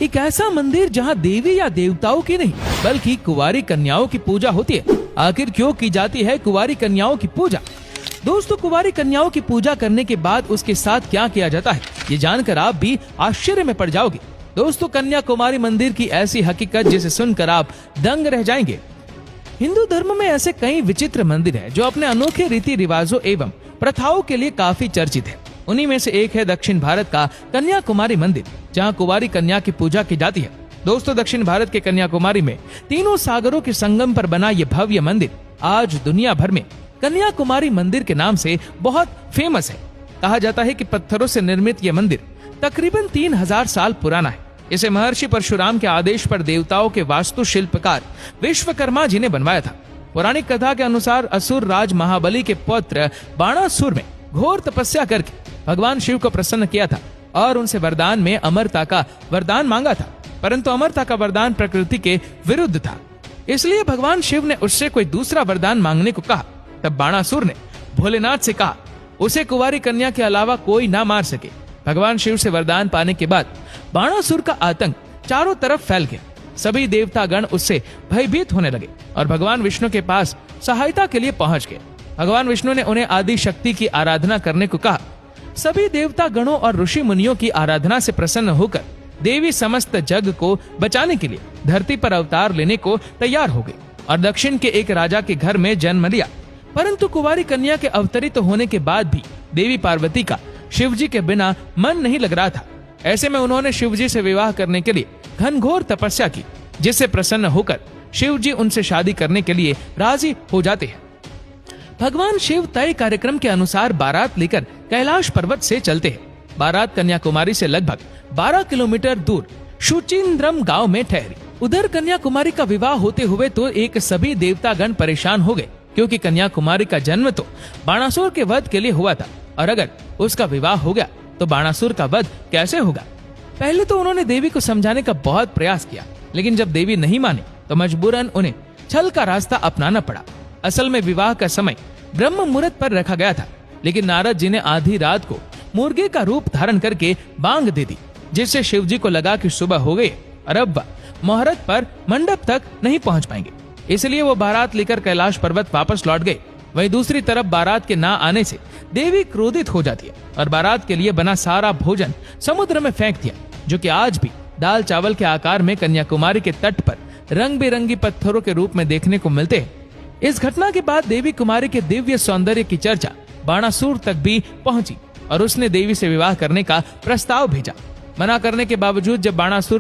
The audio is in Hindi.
एक ऐसा मंदिर जहां देवी या देवताओं की नहीं बल्कि कुंवारी कन्याओं की पूजा होती है। आखिर क्यों की जाती है कुंवारी कन्याओं की पूजा? दोस्तों, कुंवारी कन्याओं की पूजा करने के बाद उसके साथ क्या किया जाता है, ये जानकर आप भी आश्चर्य में पड़ जाओगे। दोस्तों, कन्याकुमारी मंदिर की ऐसी हकीकत जिसे सुनकर आप दंग रह जाएंगे। हिंदू धर्म में ऐसे कई विचित्र मंदिर हैं जो अपने अनोखे रीति रिवाजों एवं प्रथाओं के लिए काफी चर्चित है। उन्हीं में से एक है दक्षिण भारत का कन्याकुमारी मंदिर, जहां कुंवारी कन्या की पूजा की जाती है। दोस्तों, दक्षिण भारत के कन्याकुमारी में तीनों सागरों के संगम पर बना ये भव्य मंदिर आज दुनिया भर में कन्याकुमारी मंदिर के नाम से बहुत फेमस है। कहा जाता है कि पत्थरों से निर्मित यह मंदिर तकरीबन 3000 साल पुराना है। इसे महर्षि परशुराम के आदेश पर देवताओं के वास्तु शिल्पकार विश्वकर्मा जी ने बनवाया था। पौराणिक कथा के अनुसार असुर राज महाबली के पुत्र बाणासुर में घोर तपस्या करके भगवान शिव को प्रसन्न किया था और उनसे वरदान में अमरता का वरदान मांगा था, परंतु अमरता का वरदान प्रकृति के विरुद्ध था। इसलिए भगवान शिव ने उससे कोई दूसरा वरदान मांगने को कहा। तब बाणासुर ने भोलेनाथ से कहा उसे कुंवारी कन्या के अलावा कोई ना मार सके। भगवान शिव से वरदान पाने के बाद बाणासुर का आतंक चारों तरफ फैल गया। सभी देवतागण उससे भयभीत होने लगे और भगवान विष्णु के पास सहायता के लिए पहुंच गए। भगवान विष्णु ने उन्हें आदि शक्ति की आराधना करने को कहा। सभी देवता गणों और ऋषि मुनियों की आराधना से प्रसन्न होकर देवी समस्त जग को बचाने के लिए धरती पर अवतार लेने को तैयार हो गई और दक्षिण के एक राजा के घर में जन्म लिया। परंतु कुंवारी कन्या के अवतरित होने के बाद भी देवी पार्वती का शिवजी के बिना मन नहीं लग रहा था। ऐसे में उन्होंने शिवजी से विवाह करने के लिए घनघोर तपस्या की, जिससे प्रसन्न होकर शिवजी उनसे शादी करने के लिए राजी हो जाते हैं। भगवान शिव तय कार्यक्रम के अनुसार बारात लेकर कैलाश पर्वत से चलते हैं। बारात कन्याकुमारी से लगभग 12 किलोमीटर दूर शुचिंद्रम गांव में ठहरी। उधर कन्याकुमारी का विवाह होते हुए तो एक सभी देवतागण परेशान हो गए, क्योंकि कन्याकुमारी का जन्म तो बाणासुर के वध के लिए हुआ था और अगर उसका विवाह हो गया तो बाणासुर का वध कैसे होगा। पहले तो उन्होंने देवी को समझाने का बहुत प्रयास किया, लेकिन जब देवी नहीं मानी तो मजबूरन उन्हें छल का रास्ता अपनाना पड़ा। असल में विवाह का समय ब्रह्म मुहूर्त पर रखा गया था, लेकिन नारद जी ने आधी रात को मुर्गे का रूप धारण करके बांग दे दी, जिससे शिवजी को लगा कि सुबह हो गई और अब मुहूर्त पर मंडप तक नहीं पहुंच पाएंगे। इसलिए वो बारात लेकर कैलाश पर्वत वापस लौट गए। वहीं दूसरी तरफ बारात के ना आने से देवी क्रोधित हो जाती है और बारात के लिए बना सारा भोजन समुद्र में फेंक दिया, जो कि आज भी दाल चावल के आकार में कन्याकुमारी के तट पर रंग बिरंगी पत्थरों के रूप में देखने को मिलते हैं। इस घटना के बाद देवी कुमारी के दिव्य सौंदर्य की चर्चा बाणासुर तक भी पहुंची और उसने देवी से विवाह करने का प्रस्ताव भेजा। मना करने के बावजूद जब बाणासुर